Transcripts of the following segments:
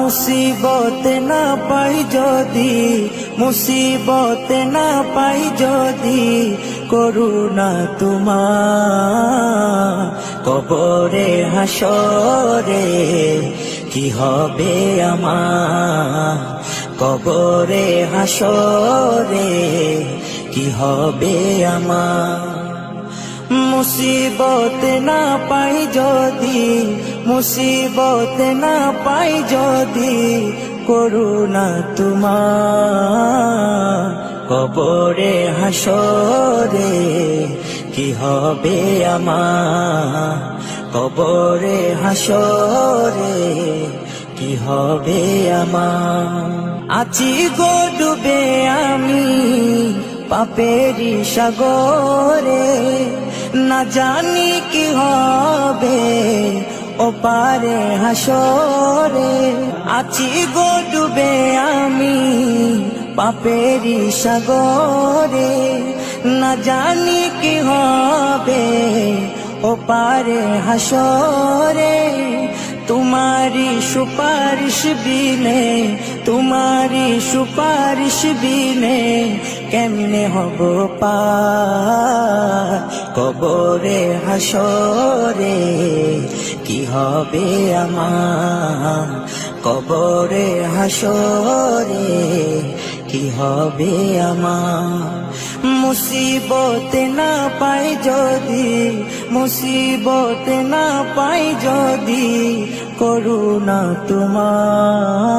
মুসিবতে না পাই যদি, মুসিবতে না পাই যদি, করুণা তোমার কবরে হাসরে কি হবে আমার, কবরে হাসরে কি হবে আমার। মুসিবতে না পাই যদি, মুসিবতে না পাই যদি, করুণা তোমার কবরে হাসরে কি হবে আমার, কবরে হাসরে কি হবে আমার। আছি গো ডুবে আমি পাপেরি সাগরে, না জানি কি হবে ওপারে হাসরে। আছি গো ডুবে আমি পাপেরি সাগরে, না জানি কি হবে ওপারে হাসরে। তোমারি সুপারিশ বিনে, তোমারি সুপারিশ বিনে কেমনে হব পার, কবরে হাসরে কি হবে আমার, কবরে হাসরে কি হবে আমার। মুসিবতে না পাই যদি, মুসিবতে না পাই যদি, করুণা তোমার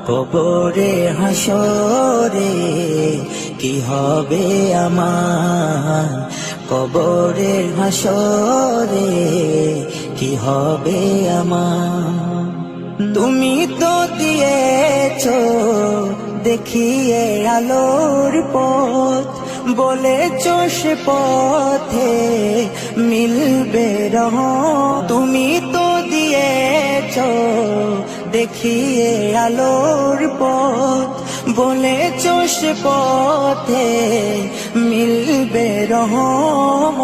কবরে হাসরে কি হবে আমার, কবরে হাসরে কি হবে আমার। তুমি তো দিয়েছো দেখিয়ে আলোর পথ, বলেছো সে পথে মিলবে রহম। তুমি তো দিয়েছো দেখিয়ে আলোর পথ, বলেছো সে পথে মিলবে রহম।